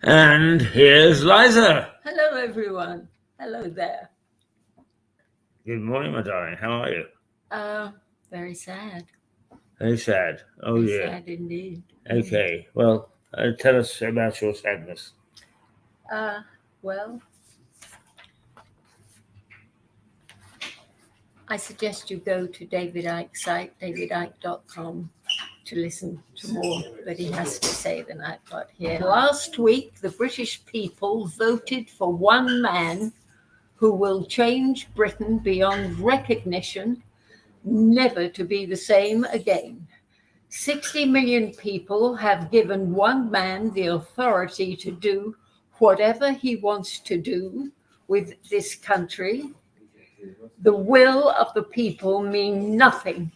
And here's Liza. Hello, everyone. Hello there. Good morning, my darling. How are you? Very sad. Very sad. Oh, Very yeah. sad indeed. Okay. Well, tell us about your sadness. Well, I suggest you go to David Icke's site, davidicke.com, to listen to more that he has to say than I've got here. Last week, the British people voted for one man who will change Britain beyond recognition, never to be the same again. 60 million people have given one man the authority to do whatever he wants to do with this country. The will of the people mean nothing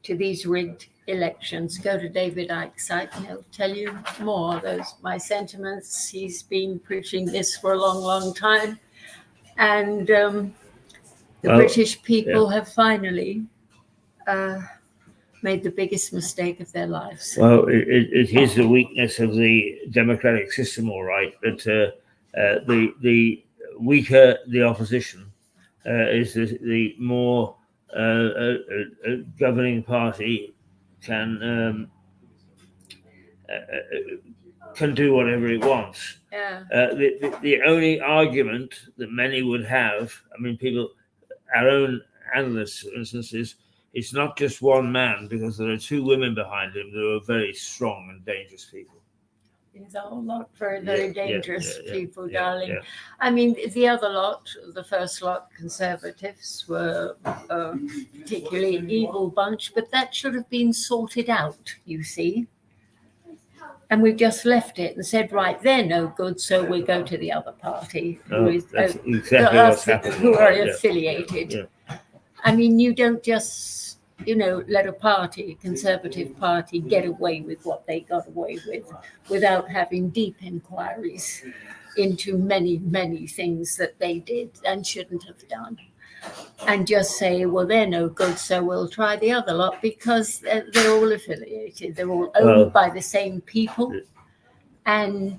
to these rigged elections. Go to David Icke's site and he'll tell you more. Those my sentiments. He's been preaching this for a long, long time. And the British people have finally made the biggest mistake of their lives. Well, it is the weakness of the democratic system, all right, but the weaker the opposition is the more governing party can do whatever it wants. Yeah. The only argument that many would have, I mean, people, our own analysts, for instance, is it's not just one man, because there are two women behind him that are very strong and dangerous people. There's a whole lot very dangerous people, darling. Yeah. I mean, the other lot, the first lot, Conservatives, were a particularly evil bunch, but that should have been sorted out, you see. And we've just left it and said, right, they're no good, so we go to the other party, That's exactly what's happening. Who are affiliated. Yeah. I mean, you don't just, let a party, Conservative Party, get away with what they got away with without having deep inquiries into many, many things that they did and shouldn't have done. And just say, well, they're no good, so we'll try the other lot, because they're all affiliated. They're all owned by the same people. And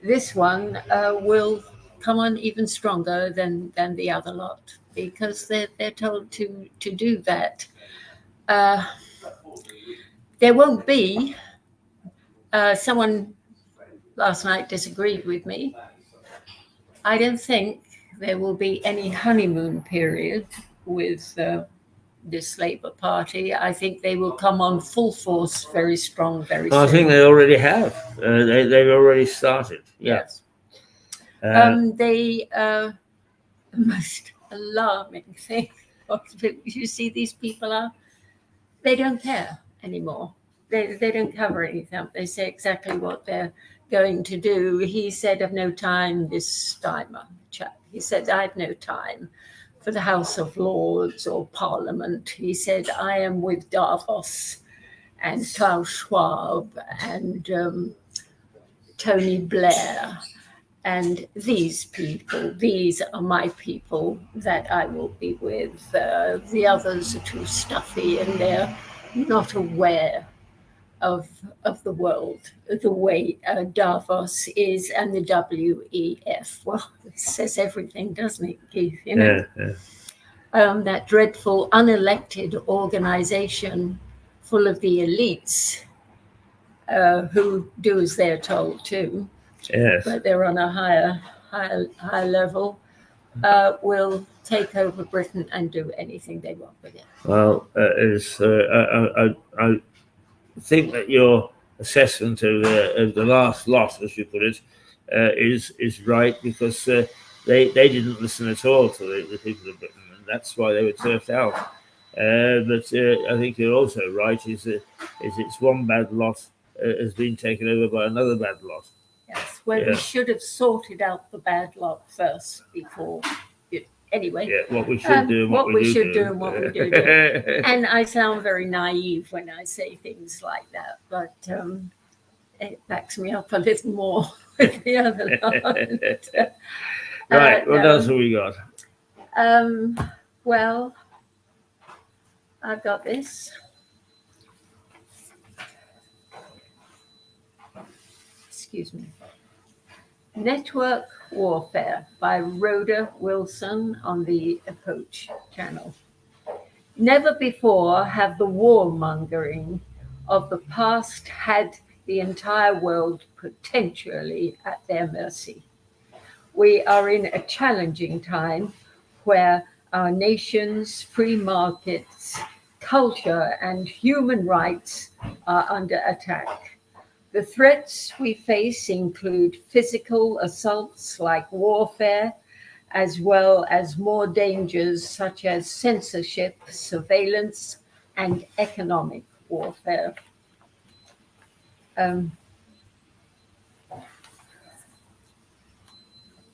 this one will come on even stronger than the other lot, because they're told to do that. There won't be, someone last night disagreed with me. I don't think there will be any honeymoon period with this Labour Party. I think they will come on full force, very strong, very soon. I think they already have. They've already started. Yes. The most alarming thing, you see, these people they don't care anymore. They don't cover anything. They say exactly what they're going to do. He said, I've no time, this Steimer chap. He said, I have no time for the House of Lords or Parliament. He said, I am with Davos and Klaus Schwab and Tony Blair. And these people, these are my people that I will be with. The others are too stuffy and they're not aware of the world, the way Davos is, and the WEF. Well, it says everything, doesn't it, Keith? That dreadful unelected organization full of the elites who do as they're told to. Yes. But they're on a higher level, will take over Britain and do anything they want with it. Well, I think that your assessment of the last lot, as you put it, is right, because they didn't listen at all to the people of Britain, and that's why they were turfed out. But I think you're also right, is it's one bad lot has been taken over by another bad lot. Yes, where we should have sorted out the bad lot first before. Anyway, what we should do, and what we should do, and what we do. And I sound very naive when I say things like that, but it backs me up a little more with the other lot. Right, what else have we got? Well, I've got this. Excuse me. Network Warfare by Rhoda Wilson on the Approach channel. Never before have the warmongering of the past had the entire world potentially at their mercy. We are in a challenging time where our nation's free markets, culture, and human rights are under attack. The threats we face include physical assaults like warfare, as well as more dangers such as censorship, surveillance, and economic warfare.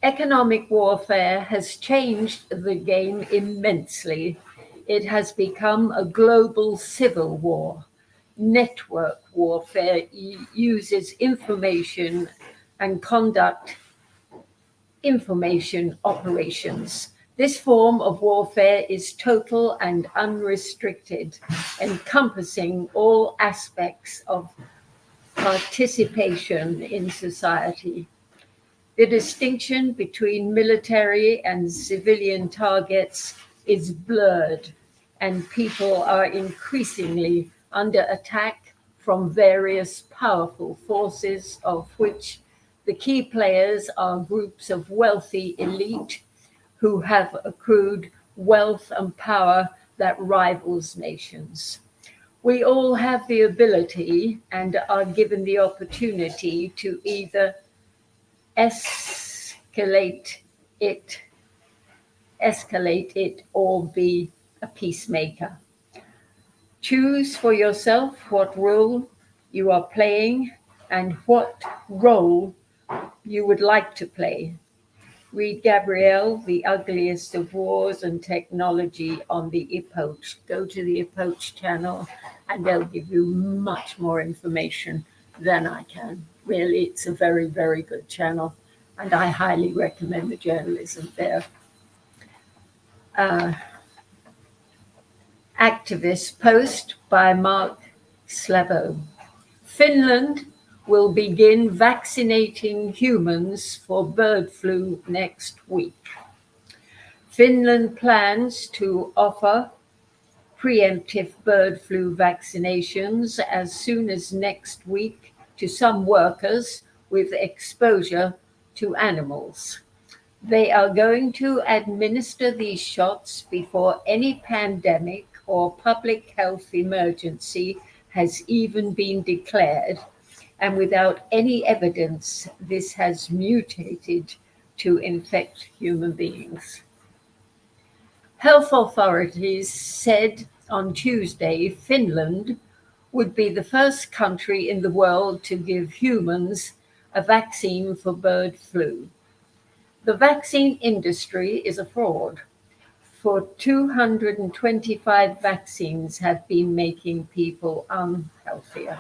Economic warfare has changed the game immensely. It has become a global civil war. Network warfare uses information and conduct information operations. This form of warfare is total and unrestricted, encompassing all aspects of participation in society. The distinction between military and civilian targets is blurred, and people are increasingly under attack from various powerful forces, of which the key players are groups of wealthy elite who have accrued wealth and power that rivals nations. We all have the ability and are given the opportunity to either escalate it or be a peacemaker. Choose for yourself what role you are playing and what role you would like to play. Read Gabrielle, The Ugliest of Wars and Technology on the Approach. Go to the Approach channel and they'll give you much more information than I can. Really, it's a very, very good channel, and I highly recommend the journalism there. Activist post by Mark Slavo. Finland will begin vaccinating humans for bird flu next week. Finland plans to offer preemptive bird flu vaccinations as soon as next week to some workers with exposure to animals. They are going to administer these shots before any pandemic or public health emergency has even been declared, and without any evidence this has mutated to infect human beings. Health authorities said on Tuesday Finland would be the first country in the world to give humans a vaccine for bird flu. The vaccine industry is a fraud. For 225 vaccines have been making people unhealthier.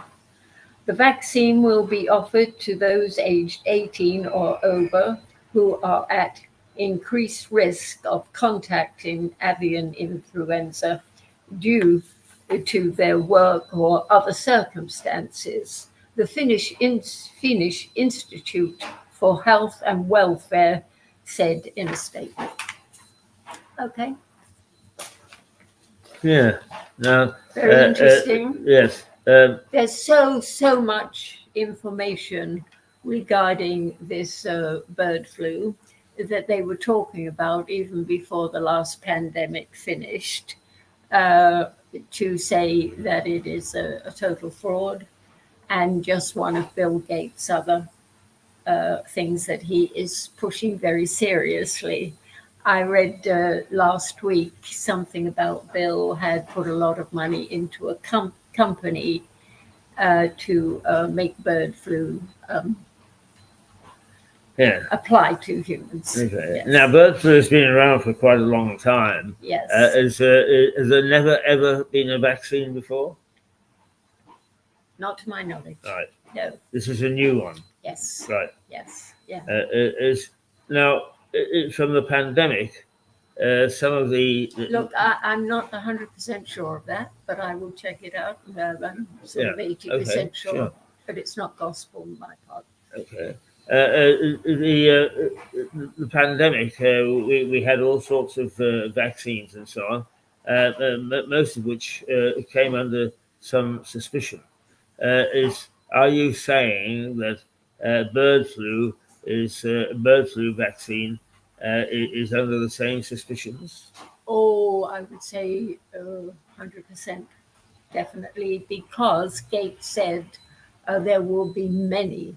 The vaccine will be offered to those aged 18 or over who are at increased risk of contracting avian influenza due to their work or other circumstances. The Finnish Institute for Health and Welfare said in a statement. Okay. Yeah. Now, very interesting. Yes. There's so much information regarding this bird flu that they were talking about even before the last pandemic finished, to say that it is a total fraud and just one of Bill Gates' other things that he is pushing very seriously. I read last week something about Bill had put a lot of money into a company to make bird flu Yeah. apply to humans. Okay. Yes. Now, bird flu has been around for quite a long time. Yes. Has there never ever been a vaccine before? Not to my knowledge. Right. No. This is a new one. Yes. Right. Yes. Yeah. Is now from the pandemic. Some of the Look, I'm not 100% sure of that, but I will check it out. I'm sort of 80% sure, but it's not gospel on my part. Okay. The pandemic, we had all sorts of vaccines and so on, most of which came under some suspicion. Are you saying that bird flu vaccine is under the same suspicions? Oh, I would say 100%, definitely, because Gates said there will be many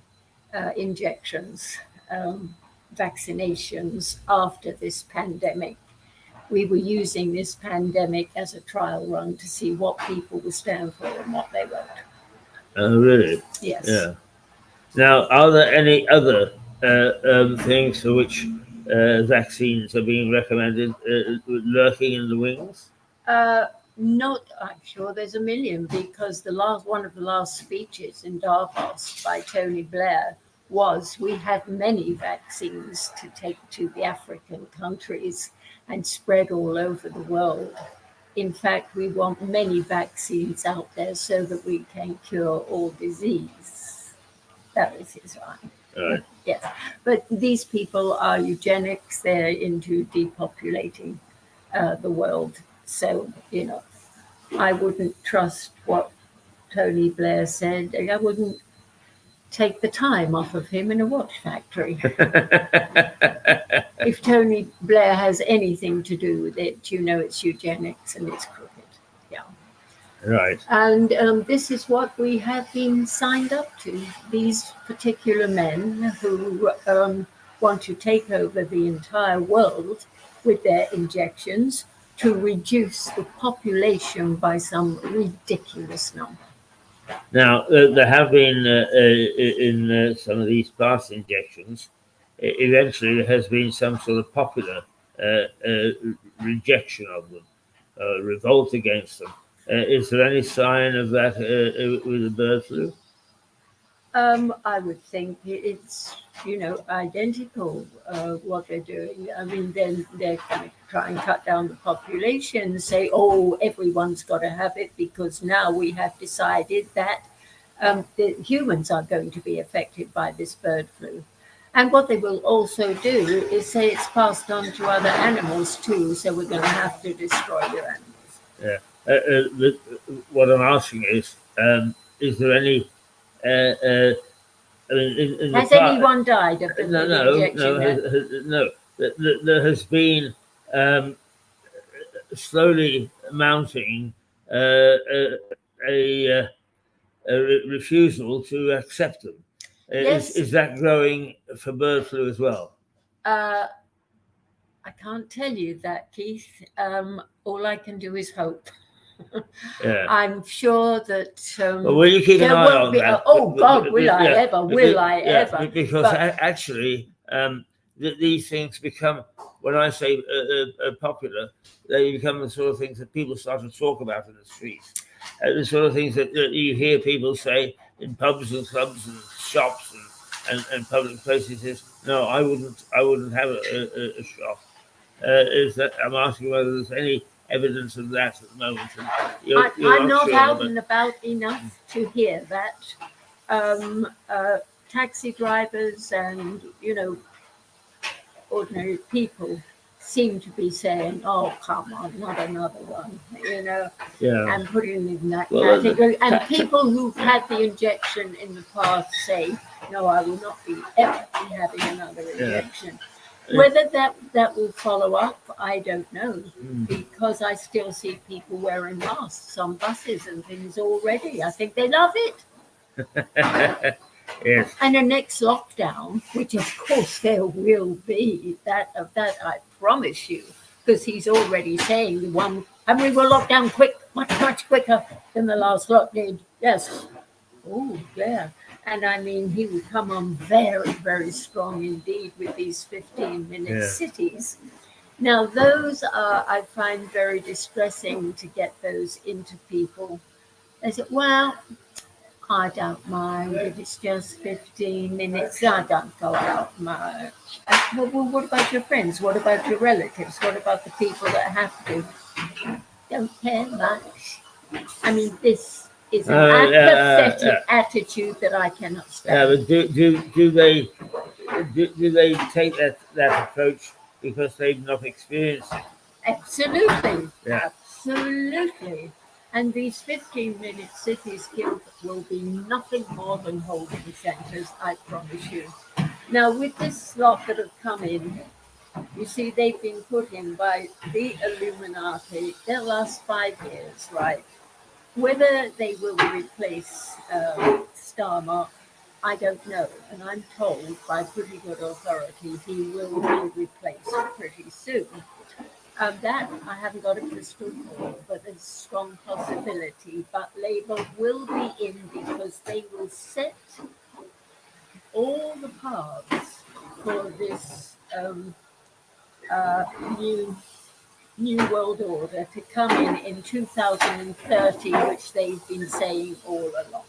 injections, vaccinations after this pandemic. We were using this pandemic as a trial run to see what people would stand for and what they won't. Oh, really? Yes. Yeah. Now, are there any other things for which vaccines are being recommended lurking in the wings? Not, I'm sure there's a million, because one of the last speeches in Davos by Tony Blair was, we have many vaccines to take to the African countries and spread all over the world. In fact, we want many vaccines out there so that we can cure all disease. That was his line. Right. Yes, but these people are eugenics. They're into depopulating the world. So, I wouldn't trust what Tony Blair said. I wouldn't take the time off of him in a watch factory. If Tony Blair has anything to do with it, it's eugenics and it's crooked. Yeah. Right. And this is what we have been signed up to. These particular men who want to take over the entire world with their injections to reduce the population by some ridiculous number. Now, there have been in some of these past injections, eventually there has been some sort of popular rejection of them, revolt against them. Is there any sign of that with the bird flu? I would think it's, identical what they're doing. I mean, then they're going to try and cut down the population, say, oh, everyone's got to have it because now we have decided that the humans are going to be affected by this bird flu. And what they will also do is say it's passed on to other animals too, so we're going to have to destroy your animals. Yeah. What I'm asking is there any has anyone died of the injection? No. There has been slowly mounting a refusal to accept them. Yes. Is that growing for bird flu as well? I can't tell you that, Keith. All I can do is hope. Yeah. I'm sure that. Well, will you keep an eye on that? Will I ever? Because actually, these things become, when I say popular, they become the sort of things that people start to talk about in the streets. The sort of things that you hear people say in pubs and clubs and shops and public places is, no, I wouldn't have a shop. Is that I'm asking whether there's any evidence of that at the moment. I'm not out and about enough to hear that. Taxi drivers and, ordinary people seem to be saying, oh, come on, not another one, and putting in that category. And people who've had the injection in the past say, no, I will not ever be having another injection. Whether that will follow up, I don't know, because I still see people wearing masks on buses and things already. I think they love it. Yes. And the next lockdown, which of course there will be, that I promise you, because he's already saying the one, and we will lock down much quicker than the last lot did. Yes. Oh, yeah. And I mean, he would come on very, very strong indeed with these 15-minute cities. Now, those are, I find, very distressing to get those into people. They say, well, I don't mind if it's just 15 minutes. I don't go out much. Well, what about your friends? What about your relatives? What about the people that have to? Don't care much. I mean, this is an apathetic attitude that I cannot stand. But do they take that approach because they've not experienced it? Absolutely, absolutely. And these 15-minute cities guild will be nothing more than holding centres, I promise you. Now, with this lot that have come in, you see, they've been put in by the Illuminati. They'll last 5 years, right? Whether they will replace Starmark, I don't know. And I'm told by pretty good authority he will be replaced pretty soon. That I haven't got a crystal ball, but there's a strong possibility. But Labour will be in because they will set all the paths for this new world order to come in 2030, which they've been saying all along.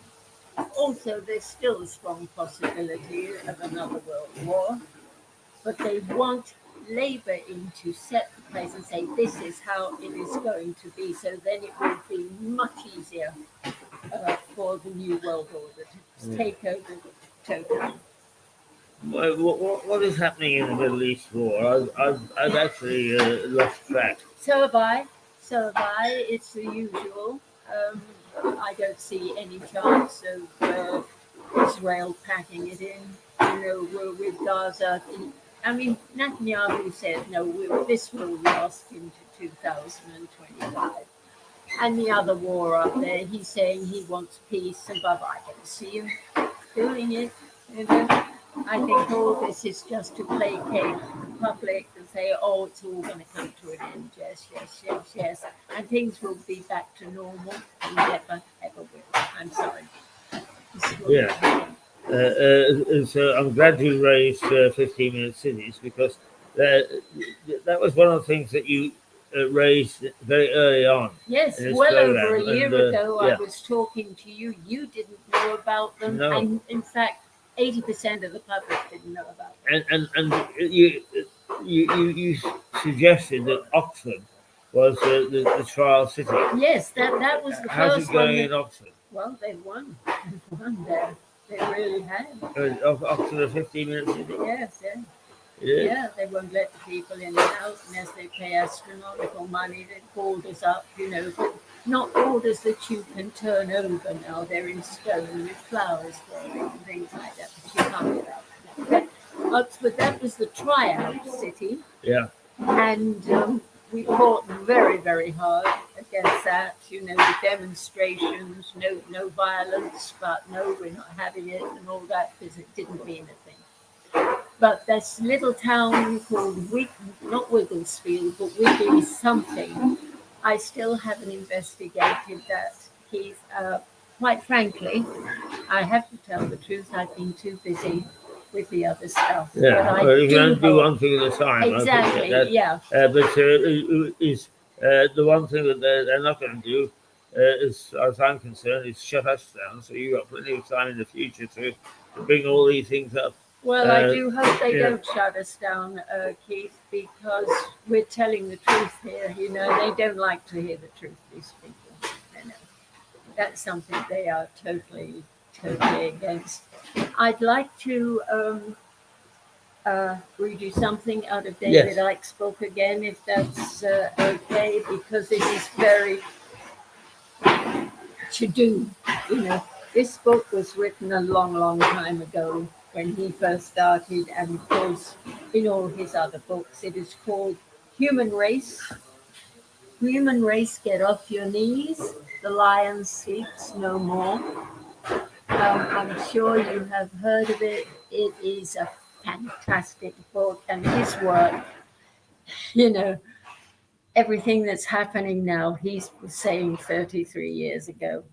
Also, there's still a strong possibility of another world war, but they want Labour in to set the place and say this is how it is going to be. So then it will be much easier for the new world order to take over totally. What is happening in the Middle East war? I've actually lost track. So have I. It's the usual. I don't see any chance of Israel packing it in. We're with Gaza. I mean, Netanyahu said, no, this will last into 2025. And the other war up there, he's saying he wants peace, and I don't see him doing it. I think all this is just to placate the public and say, oh, it's all going to come to an end. Yes. And things will be back to normal. And never, ever will. I'm sorry. So I'm glad you raised 15-minute cities because that was one of the things that you raised very early on. Yes, well over a year ago, I was talking to you. You didn't know about them. No. And in fact, 80% of the public didn't know about them. And you suggested that Oxford was the trial city. Yes, that was the How's first it going one. in Oxford? Well, they won. They've won there. They really have. Oxford a 15-minute city? Yes. Yeah, they won't let the people in the house unless they pay astronomical money. They called us up, but not orders that you can turn over now. They're in stone with flowers growing and things like that, but you can't do that. But that was the tryout city. Yeah. And we fought very, very hard against that, with demonstrations, no violence, but no, we're not having it and all that because it didn't mean a thing. But this little town called not Wigglesfield, but Wiggly something, I still haven't investigated that. Quite frankly, I have to tell the truth, I've been too busy with the other stuff. Yeah, but you can do one thing at a time. Exactly, yeah. But is the one thing that they're not going to do, as far as I'm concerned, is shut us down. So you've got plenty of time in the future to bring all these things up. Well, I do hope they don't shut us down, Keith, because we're telling the truth here. They don't like to hear the truth, these people. That's something they are totally against. I'd like to read you something out of David Icke's book again, if that's okay, because it is very to do. This book was written a long, long time ago when he first started, and of course, in all his other books, it is called Human Race. Human Race, Get Off Your Knees. The Lion Sleeps No More. I'm sure you have heard of it. It is a fantastic book, and his work, everything that's happening now, he was saying 33 years ago.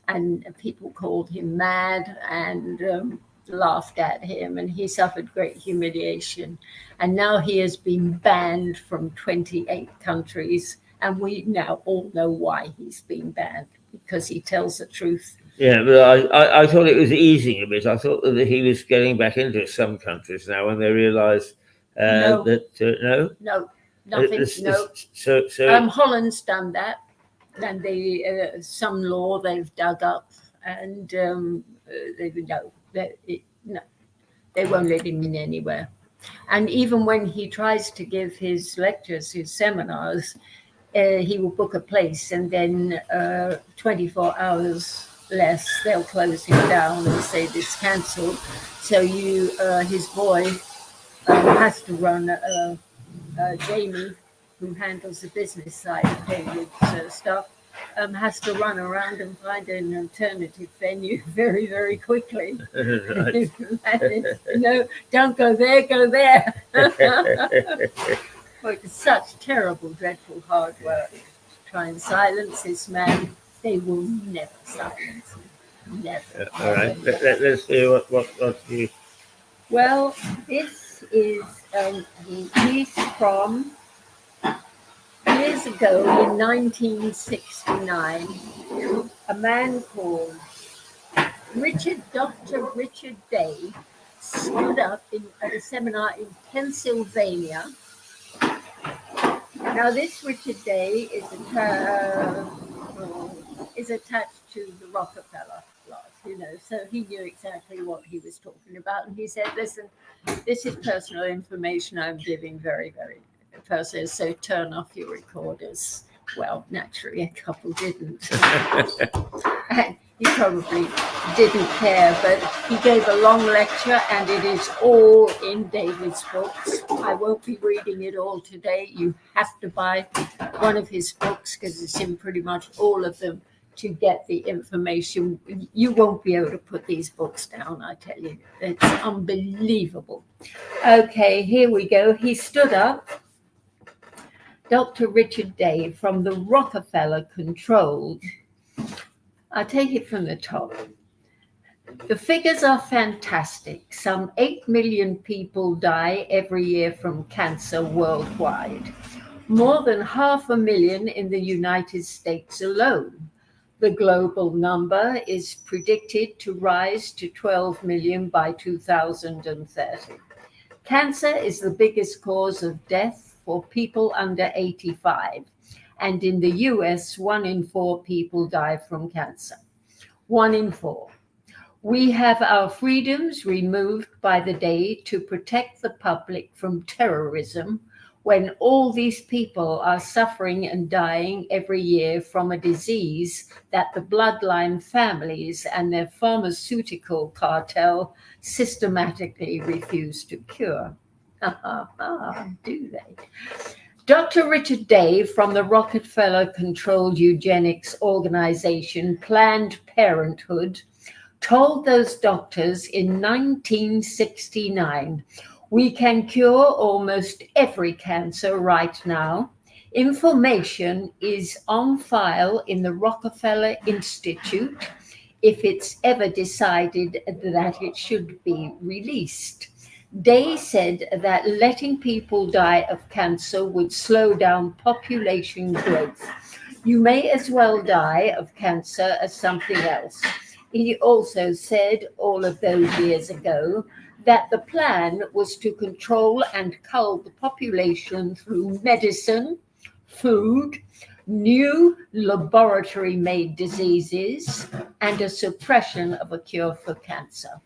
and people called him mad and laughed at him, and he suffered great humiliation. And now he has been banned from 28 countries, and we now all know why he's been banned, because he tells the truth. Yeah, but I thought it was easing a bit. I thought that he was getting back into some countries now when they realised No. that No, nothing. No. So Holland's done that, and they some law they've dug up, and they won't let him in anywhere. And even when he tries to give his lectures, his seminars, he will book a place, and then 24 hours less, they'll close him down and say it's cancelled. So his boy has to run. Jamie, who handles the business side of David's stuff, has to run around and find an alternative venue very, very quickly. No, don't go there, go there. Well, it's such terrible, dreadful hard work to try and silence this man. They will never silence him. Never. All right, let's hear what you. Well, this is a piece from years ago in 1969. A man called Dr. Richard Day stood up at a seminar in Pennsylvania. Now, this Richard Day is attached to the Rockefeller lot, so he knew exactly what he was talking about. And he said, listen, this is personal information I'm giving, very, very personal, so turn off your recorders. Well, naturally, a couple didn't. And he probably didn't care, but he gave a long lecture, and it is all in David's books. I won't be reading it all today. You have to buy one of his books because it's in pretty much all of them to get the information. You won't be able to put these books down, I tell you. It's unbelievable. Okay, here we go. He stood up. Dr. Richard Day from the Rockefeller-controlled. I'll take it from the top. The figures are fantastic. Some 8 million people die every year from cancer worldwide. More than 500,000 in the United States alone. The global number is predicted to rise to 12 million by 2030. Cancer is the biggest cause of death for people under 85. And in the US, 1 in 4 people die from cancer. 1 in 4. We have our freedoms removed by the day to protect the public from terrorism, when all these people are suffering and dying every year from a disease that the bloodline families and their pharmaceutical cartel systematically refuse to cure. Do they? Dr. Richard Day from the Rockefeller-controlled eugenics organization Planned Parenthood told those doctors in 1969, we can cure almost every cancer right now. Information is on file in the Rockefeller Institute if it's ever decided that it should be released. Day said that letting people die of cancer would slow down population growth. You may as well die of cancer as something else. He also said all of those years ago that the plan was to control and cull the population through medicine, food, new laboratory-made diseases, and a suppression of a cure for cancer.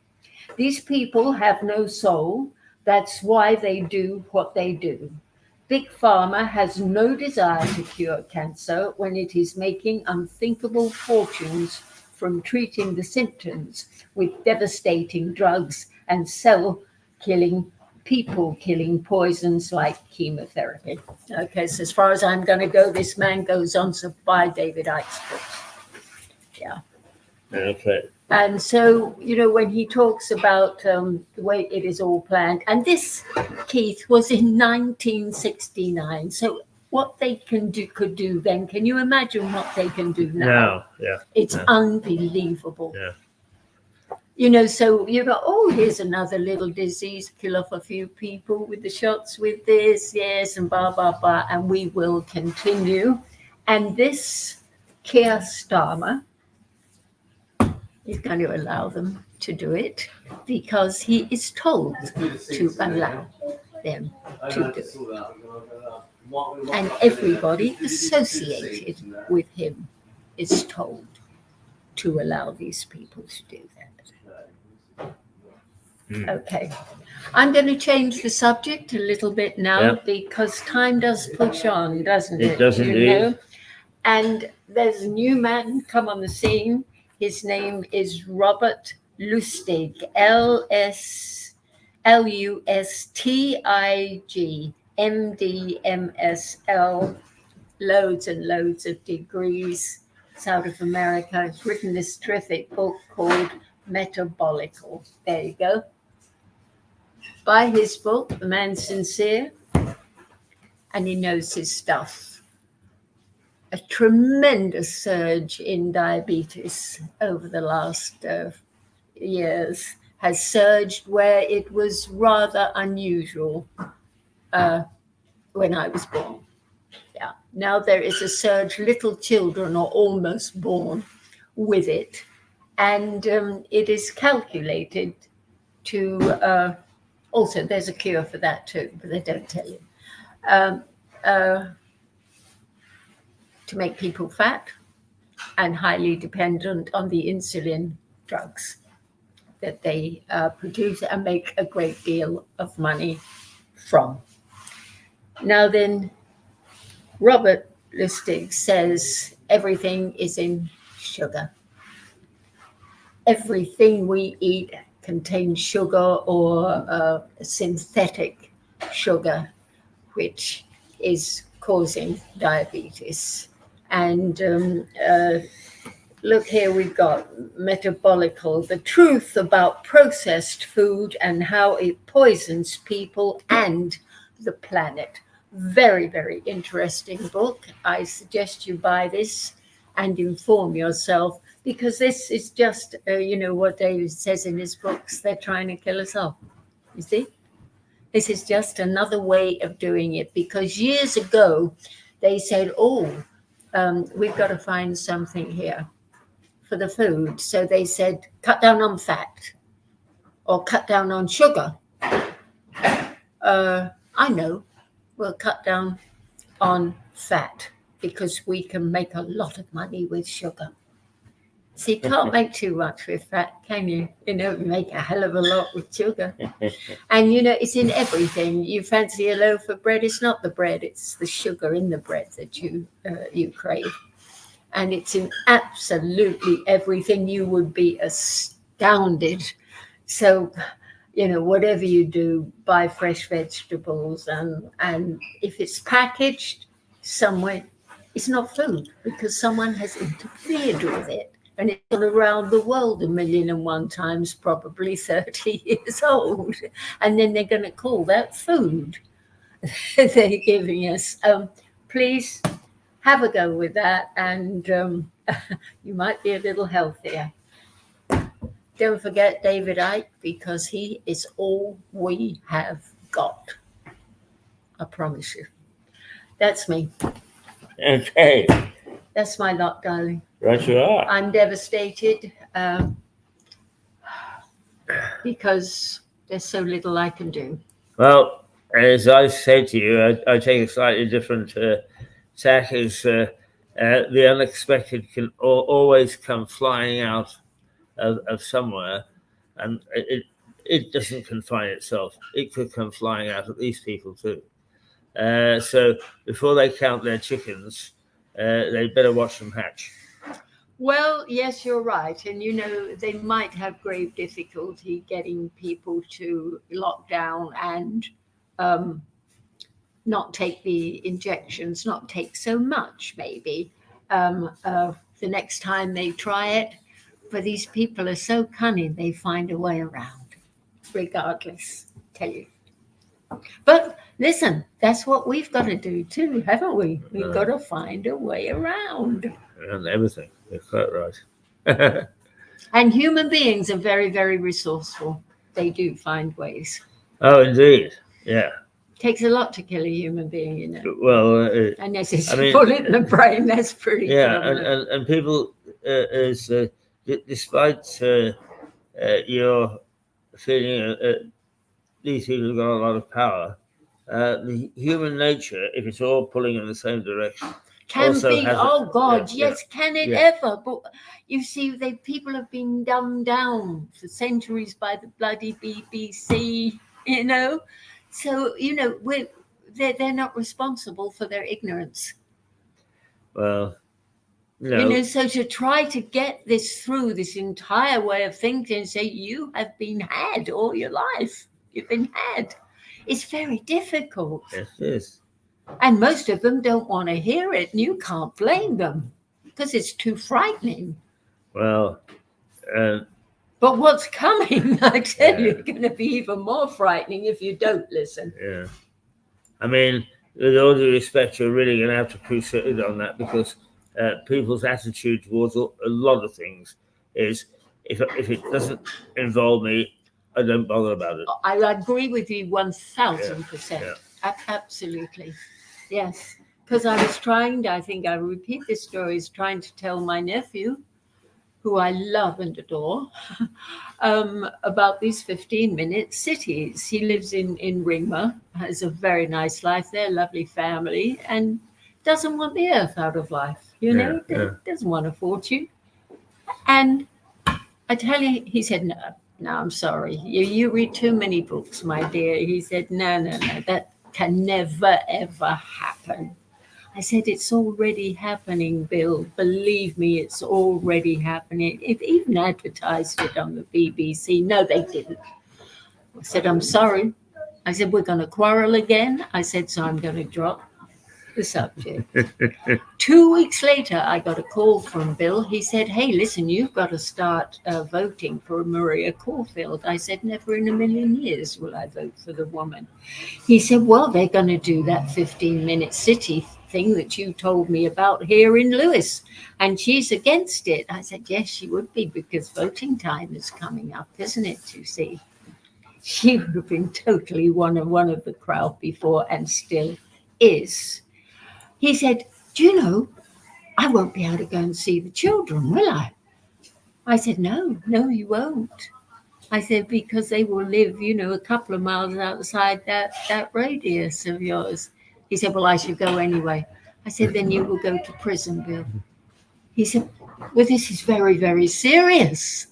These people have no soul. That's why they do what they do. Big Pharma has no desire to cure cancer when it is making unthinkable fortunes from treating the symptoms with devastating drugs and cell-killing, people-killing poisons like chemotherapy. Okay, so as far as I'm going to go, this man goes on to buy David Icke's books. Yeah. Okay. And so, when he talks about the way it is all planned, and this, Keith, was in 1969. So what they could do then. Can you imagine what they can do now? No, yeah. It's Yeah. unbelievable. Yeah. You know, so you go, oh, here's another little disease, kill off a few people with the shots with this, yes, and blah, blah, blah, and we will continue. And this Keir Starmer is going to allow them to do it because he is told to allow them to do it. And everybody associated with him is told to allow these people to do that. Okay. I'm going to change the subject a little bit now Yep. because time does push on, doesn't it? It does You indeed. know? And there's a new man come on the scene. His name is Robert Lustig, Lustig, MD, loads and loads of degrees. It's out of America. He's written this terrific book called Metabolical. There you go. Buy his book, The Man's Sincere, and he knows his stuff. A tremendous surge in diabetes over the last years has surged where it was rather unusual when I was born. Yeah. Now there is a surge. Little children are almost born with it. And it is calculated to, also there's a cure for that too, but they don't tell you, to make people fat and highly dependent on the insulin drugs that they produce and make a great deal of money from. Now then, Robert Lustig says everything is in sugar. Everything we eat contains sugar or synthetic sugar, which is causing diabetes. And look here, we've got Metabolical, the truth about processed food and how it poisons people and the planet. Very, very interesting book. I suggest you buy this and inform yourself, because this is just, what David says in his books, they're trying to kill us all. You see? This is just another way of doing it, because years ago they said, we've got to find something here for the food. So they said, cut down on fat or cut down on sugar. I know, we'll cut down on fat because we can make a lot of money with sugar. So you can't make too much with fat, can you? You make a hell of a lot with sugar. And, it's in everything. You fancy a loaf of bread, it's not the bread, it's the sugar in the bread that you crave. And it's in absolutely everything. You would be astounded. So, whatever you do, buy fresh vegetables. And if it's packaged somewhere, it's not food because someone has interfered with it. And it's gone around the world 1,000,001 times, probably 30 years old. And then they're going to call that food they're giving us. Please have a go with that, and you might be a little healthier. Don't forget David Icke, because he is all we have got. I promise you. That's me. Okay. That's my lot, darling. Right you are. I'm devastated because there's so little I can do. Well, as I said to you, I take a slightly different tack. Is the unexpected can always come flying out of somewhere, and it doesn't confine itself. It could come flying out at these people too. So before they count their chickens, they better watch them hatch. Well, yes, you're right. And, they might have grave difficulty getting people to lock down and not take the injections, not take so much, maybe, the next time they try it. But these people are so cunning, they find a way around, regardless, I tell you. But Listen, that's what we've got to do too, haven't we? We've got to find a way around. And everything. You're quite right. And human beings are very, very resourceful. They do find ways. Oh, indeed. Yeah. Takes a lot to kill a human being, you know. Well, Unless it's I mean- a bullet in the brain, that's pretty yeah, common. and people, despite your feeling these people have got a lot of power, the human nature, if it's all pulling in the same direction, Can also be, has oh God, yeah, yes, can it yeah. ever? But you see, people have been dumbed down for centuries by the bloody BBC, you know. So, you know, they're not responsible for their ignorance. Well, no. You know, so to try to get this through, this entire way of thinking, and say, you have been had all your life. You've been had. It's very difficult. Yes, it is. And most of them don't want to hear it, and you can't blame them because it's too frightening. Well, But what's coming, I tell you, Yeah. is going to be even more frightening if you don't listen. yeah. I mean, with all due respect, you're really going to have to crucify on that, because people's attitude towards a lot of things is, if it doesn't involve me, I don't bother about it. I agree with you 1,000%. Yeah. Absolutely. Yes. Because I was trying, I think I repeat this story, is trying to tell my nephew, who I love and adore, about these 15-minute cities. He lives in Ringmer, has a very nice life there, lovely family, and doesn't want the earth out of life, you know, doesn't want a fortune. And I tell you, he said, no, I'm sorry. You read too many books, my dear. He said, no, that can never, ever happen. I said, it's already happening, Bill. Believe me, it's already happening. It even advertised it on the BBC. No, they didn't. I said, I'm sorry. I said, we're going to quarrel again. I said, so I'm going to drop the subject. 2 weeks later, I got a call from Bill. He said, hey, listen, you've got to start voting for Maria Caulfield. I said, never in a million years will I vote for the woman. He said, well, they're going to do that 15-minute city thing that you told me about here in Lewis, and she's against it. I said, yes, she would be, because voting time is coming up, isn't it? You see, she would have been totally one of the crowd before, and still is. He said, do you know, I won't be able to go and see the children, will I? I said, no, you won't. I said, because they will live, you know, a couple of miles outside that radius of yours. He said, well, I should go anyway. I said, then you will go to prison, Bill. He said, well, this is very, very serious.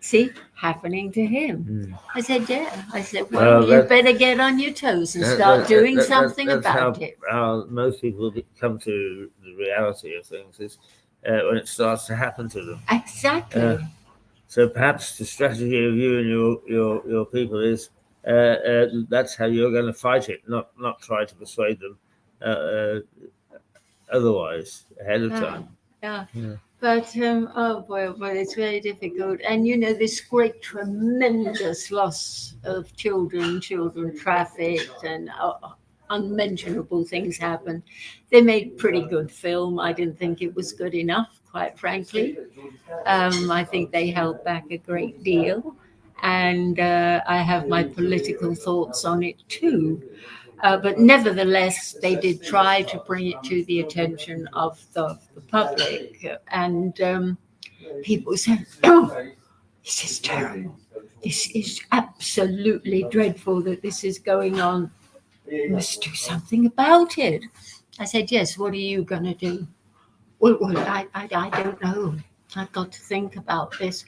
See, happening to him. I said, yeah. I said, well, you better get on your toes and start doing something about it. How most people come to the reality of things is when it starts to happen to them. Exactly. So perhaps the strategy of you and your people is that's how you're going to fight it, not try to persuade them otherwise ahead of time. Yeah. But oh boy, it's very difficult. And you know, this great, tremendous loss of children trafficked, and unmentionable things happened. They made pretty good film. I didn't think it was good enough, quite frankly. I think they held back a great deal, and I have my political thoughts on it too. But nevertheless, they did try to bring it to the attention of the public. And people said, oh, this is terrible. This is absolutely dreadful that this is going on. We must do something about it. I said, yes, what are you going to do? Well, I don't know. I've got to think about this.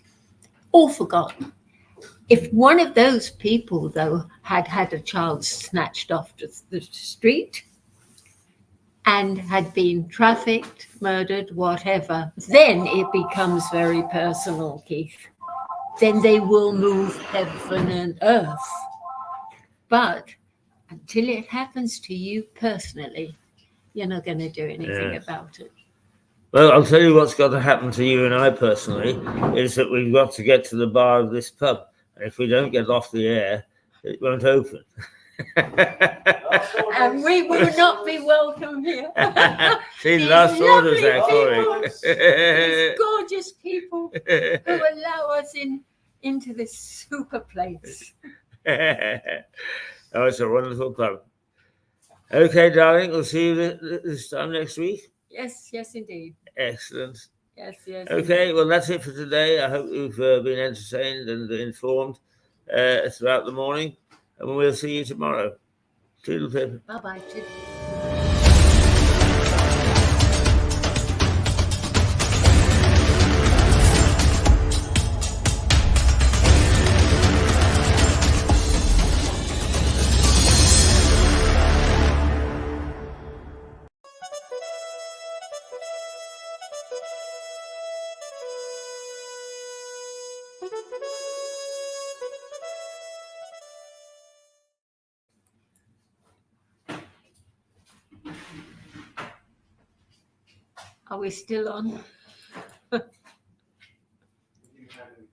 All forgotten. If one of those people, though, had a child snatched off the street and had been trafficked, murdered, whatever, then it becomes very personal, Keith. Then they will move heaven and earth. But until it happens to you personally, you're not going to do anything about it. Well, I'll tell you what's got to happen to you and I personally is that we've got to get to the bar of this pub. And if we don't get off the air, it won't open. And we will not be welcome here. See, These last orders lovely are These calling. gorgeous people who allow us into this super place. Oh, it's a wonderful club. Okay, darling, we'll see you this time next week. Yes, yes, indeed. Excellent. Yes, yes. Okay, indeed. well, that's it for today. I hope you've been entertained and informed throughout the morning, and we'll see you tomorrow. Toodle pip. Bye-bye. Are we still on?